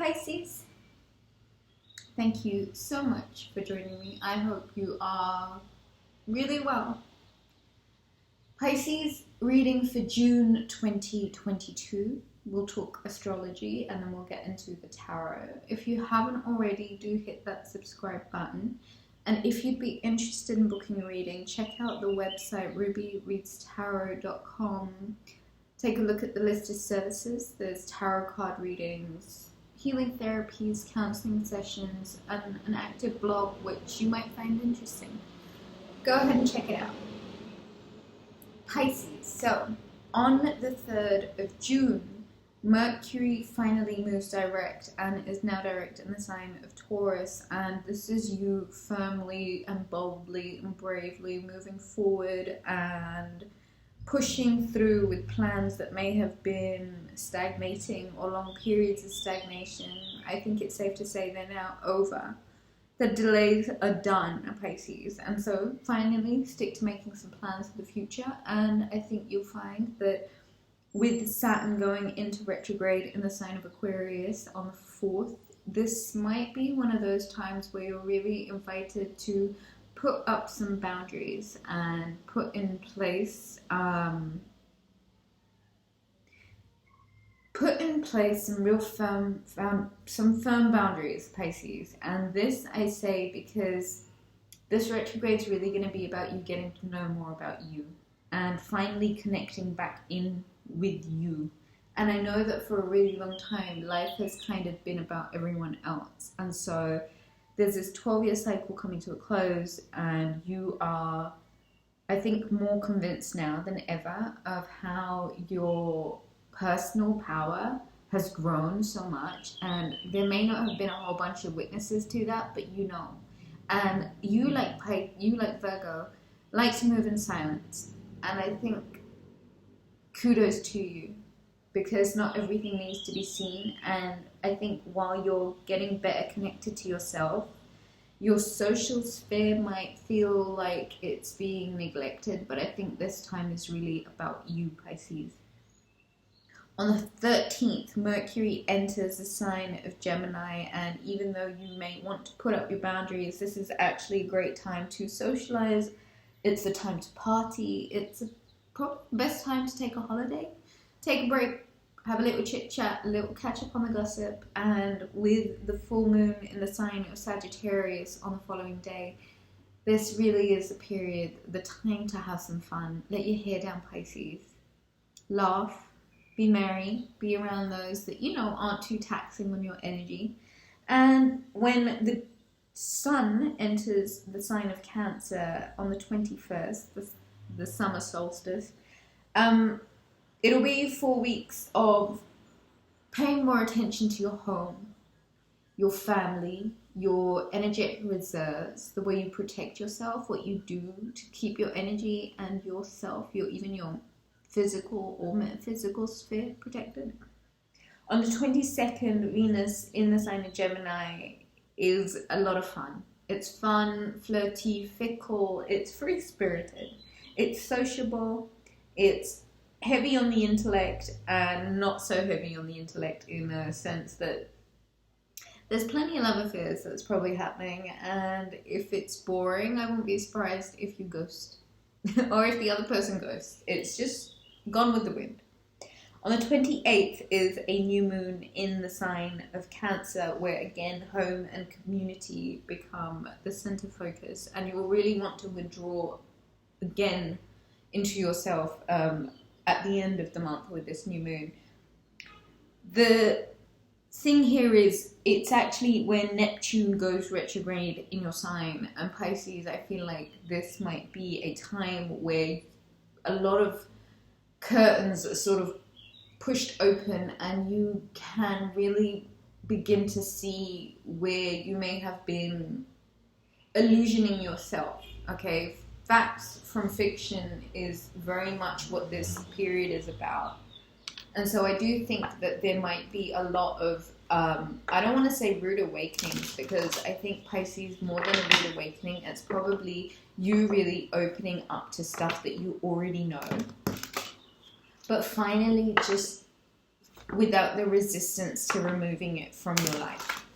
Pisces, thank you so much for joining me. I hope you are really well. Pisces, reading for June 2022. We'll talk astrology and then we'll get into the tarot. If you haven't already, do hit that subscribe button. And if you'd be interested in booking a reading, check out the website rubyreadstarot.com. Take a look at the list of services. There's tarot card readings, healing therapies, counseling sessions, and an active blog which you might find interesting. Go ahead and check it out. Pisces, so on the 3rd of June, Mercury finally moves direct and is now direct in the sign of Taurus, and this is you firmly and boldly and bravely moving forward and pushing through with plans that may have been stagnating or long periods of stagnation. I think it's safe to say they're now over. The delays are done, Pisces, and so finally stick to making some plans for the future. And I think you'll find that with Saturn going into retrograde in the sign of Aquarius on the 4th, this might be one of those times where you're really invited to put up some boundaries and put in place some real firm boundaries, Pisces. And this I say because this retrograde is really going to be about you getting to know more about you and finally connecting back in with you. And I know that for a really long time life has kind of been about everyone else, and so there's this 12-year cycle coming to a close, and you are, I think, more convinced now than ever of how your personal power has grown so much. And there may not have been a whole bunch of witnesses to that, but you know. And you like Virgo, like to move in silence. And I think kudos to you, because not everything needs to be seen. And I think while you're getting better connected to yourself, your social sphere might feel like it's being neglected, but I think this time is really about you, Pisces. On the 13th, Mercury enters the sign of Gemini, and even though you may want to put up your boundaries, this is actually a great time to socialize. It's the time to party. It's probably the best time to take a holiday, take a break, have a little chit chat, a little catch up on the gossip. And with the full moon in the sign of Sagittarius on the following day, this really is the period, the time to have some fun. Let your hair down, Pisces. Laugh, be merry, be around those that you know aren't too taxing on your energy. And when the sun enters the sign of Cancer on the 21st, the summer solstice, it'll be 4 weeks of paying more attention to your home, your family, your energetic reserves, the way you protect yourself, what you do to keep your energy and yourself, even your physical or metaphysical sphere protected. On the 22nd, Venus in the sign of Gemini is a lot of fun. It's fun, flirty, fickle, it's free-spirited, it's sociable, it's heavy on the intellect and not so heavy on the intellect, in a sense that there's plenty of love affairs that's probably happening, and if it's boring, I won't be surprised if you ghost or if the other person ghosts. It's just gone with the wind. On the 28th is a new moon in the sign of Cancer, where again home and community become the center focus, and you will really want to withdraw again into yourself at the end of the month with this new moon. The thing here is it's actually when Neptune goes retrograde in your sign, and Pisces, I feel like this might be a time where a lot of curtains are sort of pushed open and you can really begin to see where you may have been illusioning yourself, okay? Facts from fiction is very much what this period is about. And so I do think that there might be a lot of, I don't want to say rude awakenings, because I think Pisces, more than a rude awakening, it's probably you really opening up to stuff that you already know. But finally just without the resistance to removing it from your life.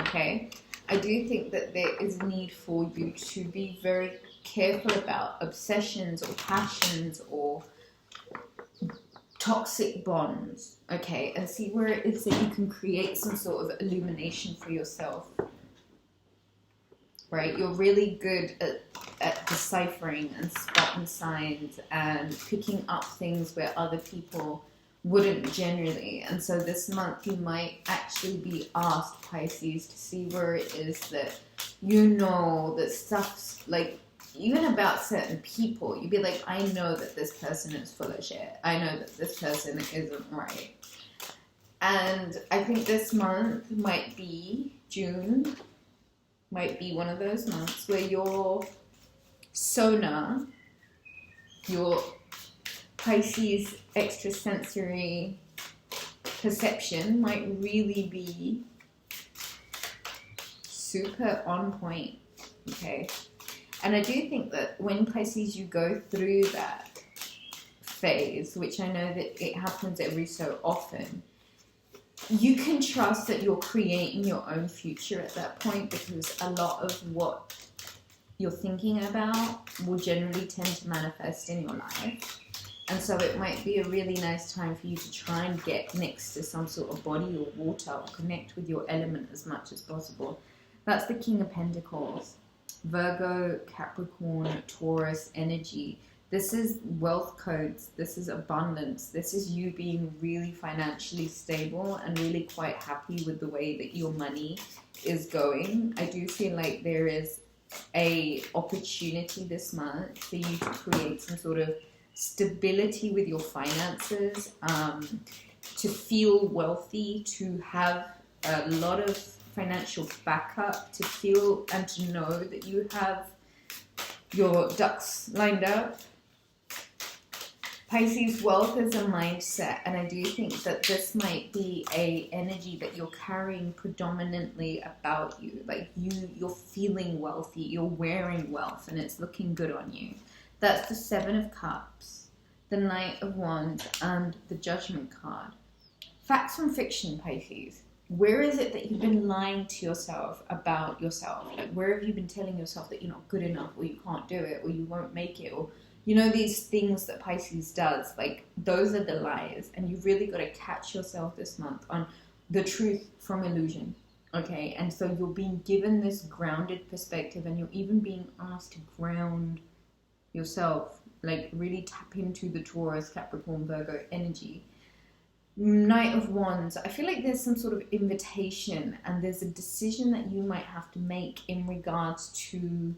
Okay? I do think that there is a need for you to be very careful about obsessions or passions or toxic bonds, okay? And see where it is that you can create some sort of illumination for yourself, right? You're really good at deciphering and spotting signs and picking up things where other people wouldn't generally. And so this month you might actually be asked, Pisces, to see where it is that you know that stuff's like, even about certain people, you'd be like, I know that this person is full of shit. I know that this person isn't right. And I think this month might be, June, might be one of those months where your sonar, your Pisces extrasensory perception might really be super on point, okay? And I do think that when Pisces, you go through that phase, which I know that it happens every so often, you can trust that you're creating your own future at that point, because a lot of what you're thinking about will generally tend to manifest in your life. And so it might be a really nice time for you to try and get next to some sort of body or water, or connect with your element as much as possible. That's the King of Pentacles. Virgo, Capricorn, Taurus energy. This is wealth codes. This is abundance. This is you being really financially stable and really quite happy with the way that your money is going. I do feel like there is a opportunity this month for you to create some sort of stability with your finances, to feel wealthy, to have a lot of financial backup, to feel and to know that you have your ducks lined up. Pisces, wealth is a mindset, and I do think that this might be a energy that you're carrying predominantly about you. Like you're feeling wealthy, you're wearing wealth, and it's looking good on you. That's the Seven of Cups, the Knight of Wands, and the Judgment card. Facts from fiction, Pisces. Where is it that you've been lying to yourself about yourself? Like, where have you been telling yourself that you're not good enough, or you can't do it, or you won't make it, or you know, these things that Pisces does? Like, those are the lies, and you've really got to catch yourself this month on the truth from illusion, okay? And so you're being given this grounded perspective, and you're even being asked to ground yourself, like really tap into the Taurus, Capricorn, Virgo energy. Knight of Wands, I feel like there's some sort of invitation, and there's a decision that you might have to make in regards to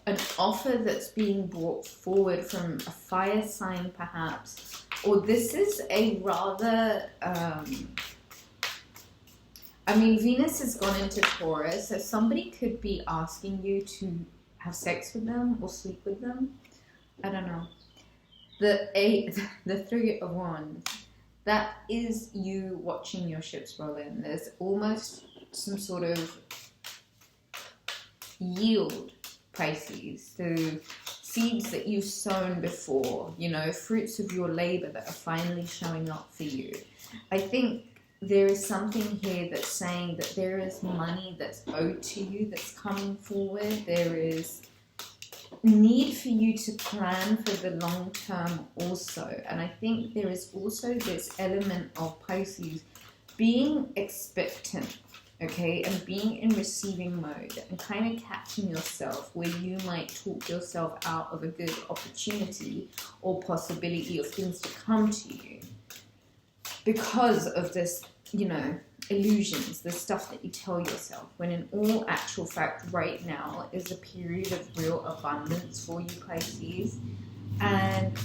an offer that's being brought forward from a fire sign perhaps, or this is a rather, I mean, Venus has gone into Taurus, so somebody could be asking you to have sex with them or sleep with them. I don't know. The Three of Wands, that is you watching your ships roll in. There's almost some sort of yield, Pisces. So seeds that you've sown before, you know, fruits of your labor that are finally showing up for you. I think there is something here that's saying that there is money that's owed to you that's coming forward. There is need for you to plan for the long term also. And I think there is also this element of Pisces being expectant, okay, and being in receiving mode and kind of catching yourself where you might talk yourself out of a good opportunity or possibility of things to come to you because of this, you know, illusions, the stuff that you tell yourself, when in all actual fact right now is a period of real abundance for you, Pisces, and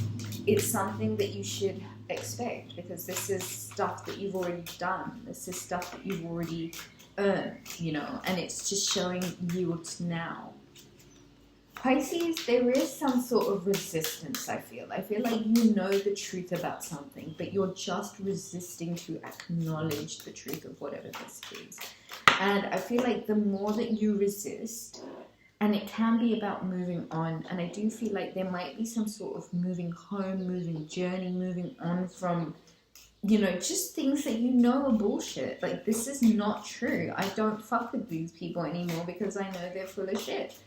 it's something that you should expect, because this is stuff that you've already done, this is stuff that you've already earned, you know, and it's just showing yields now. Pisces, there is some sort of resistance, I feel like you know the truth about something, but you're just resisting to acknowledge the truth of whatever this is. And I feel like the more that you resist, And it can be about moving on. And I do feel like there might be some sort of moving home, moving journey, moving on from, you know, just things that you know are bullshit. Like, this is not true. I don't fuck with these people anymore because I know they're full of shit.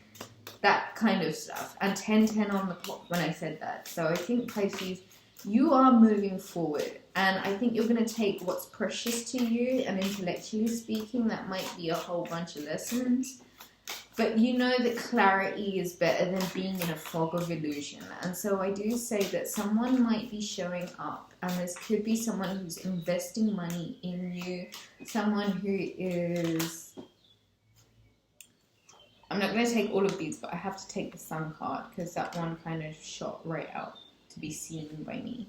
That kind of stuff. And 10-10 on the clock when I said that. So I think, Pisces, you are moving forward. And I think you're going to take what's precious to you, and intellectually speaking, that might be a whole bunch of lessons. But you know that clarity is better than being in a fog of illusion. And so I do say that someone might be showing up, and this could be someone who's investing money in you, someone who is... I'm not going to take all of these, but I have to take the Sun card because that one kind of shot right out to be seen by me.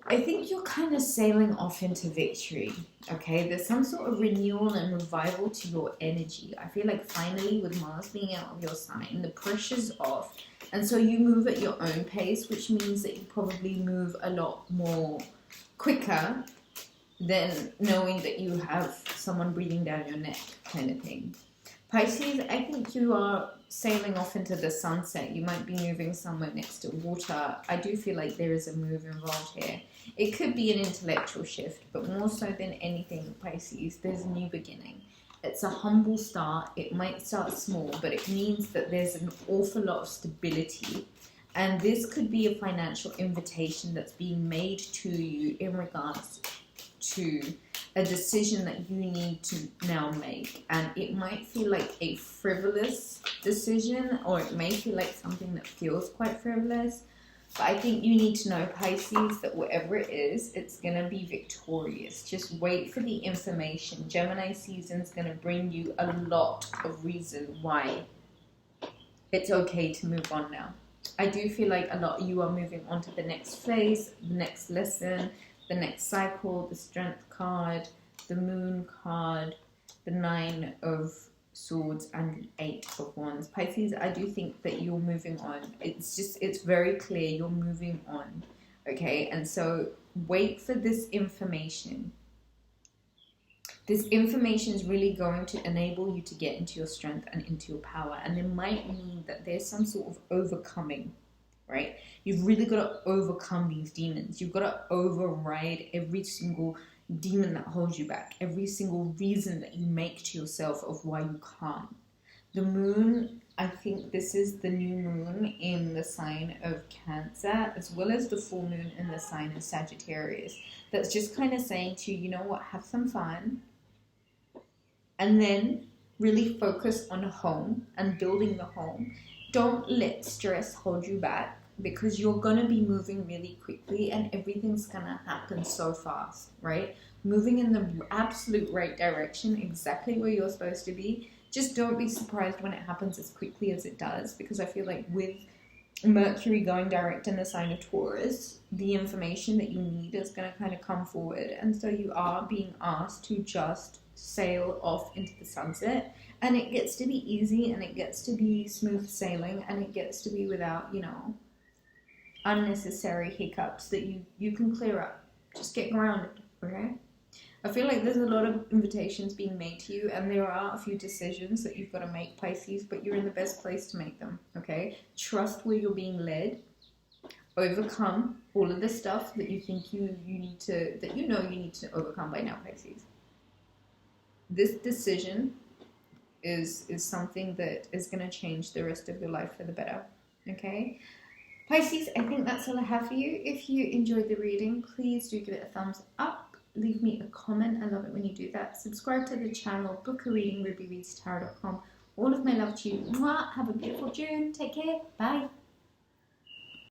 I think you're kind of sailing off into victory, okay? There's some sort of renewal and revival to your energy. I feel like finally with Mars being out of your sign, the pressure's off. And so you move at your own pace, which means that you probably move a lot more quicker than knowing that you have someone breathing down your neck kind of thing. Pisces, I think you are sailing off into the sunset. You might be moving somewhere next to water. I do feel like there is a move involved here. It could be an intellectual shift, but more so than anything, Pisces, there's a new beginning. It's a humble start. It might start small, but it means that there's an awful lot of stability. And this could be a financial invitation that's being made to you in regards to a decision that you need to now make. And it might feel like a frivolous decision, or it may feel like something that feels quite frivolous. But I think you need to know, Pisces, that whatever it is, it's going to be victorious. Just wait for the information. Gemini season's going to bring you a lot of reason why it's okay to move on now. I do feel like a lot of you are moving on to the next phase, the next lesson, the next cycle, the Strength card, the Moon card, the 9 of Swords, and the 8 of Wands. Pisces, I do think that you're moving on. It's very clear you're moving on, okay? And so wait for this information. This information is really going to enable you to get into your strength and into your power. And it might mean that there's some sort of overcoming, right? You've really got to overcome these demons. You've got to override every single demon that holds you back, every single reason that you make to yourself of why you can't. The moon, I think this is the new moon in the sign of Cancer, as well as the full moon in the sign of Sagittarius. That's just kind of saying to you, you know what, have some fun, and then really focus on home and building the home. Don't let stress hold you back, because you're going to be moving really quickly and everything's going to happen so fast, right? Moving in the absolute right direction, exactly where you're supposed to be. Just don't be surprised when it happens as quickly as it does, because I feel like with Mercury going direct in the sign of Taurus, the information that you need is going to kind of come forward. And so you are being asked to just sail off into the sunset. And it gets to be easy, and it gets to be smooth sailing, and it gets to be without, you know, unnecessary hiccups that you can clear up. Just get grounded, okay? I feel like there's a lot of invitations being made to you, and there are a few decisions that you've got to make, Pisces, but you're in the best place to make them, okay? Trust where you're being led. Overcome all of the stuff that you think you need to, that you know you need to overcome by now, Pisces. This decision is something that is going to change the rest of your life for the better, okay? Pisces, I think that's all I have for you. If you enjoyed the reading, please do give it a thumbs up. Leave me a comment. I love it when you do that. Subscribe to the channel. Book a reading, rubyreadstarot.com. All of my love to you. Mwah. Have a beautiful June. Take care. Bye.